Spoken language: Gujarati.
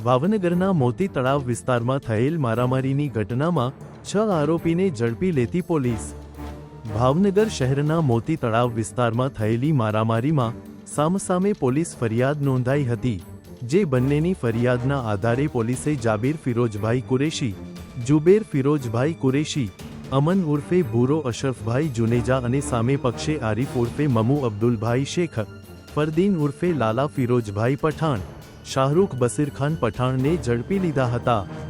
ભાવનગરના મોતી તળાવ વિસ્તારમાં થયેલ મારામારીની ઘટનામાં 6 આરોપીને ઝડપી લેતી પોલીસ। ભાવનગર શહેરના મોતી તળાવ વિસ્તારમાં થયેલી મારામારીમાં સામસામે પોલીસ ફરિયાદ નોંધાઈ હતી, જે બંનેની ફરિયાદના આધારે પોલીસે જાબીર ફિરોજભાઈ કુરેશી, જુબેર ફિરોજભાઈ કુરેશી, અમન ઉર્ફે ભૂરો અશરફભાઈ જુનેજા અને સામે પક્ષે આરિફ ઉર્ફે મમુ અબ્દુલભાઈ શેખ, ફરદીન ઉર્ફે લાલા ફિરોજભાઈ પઠાણ, શાહરૂખ બસીરખાન પઠાણને ઝડપી લીધા હતા।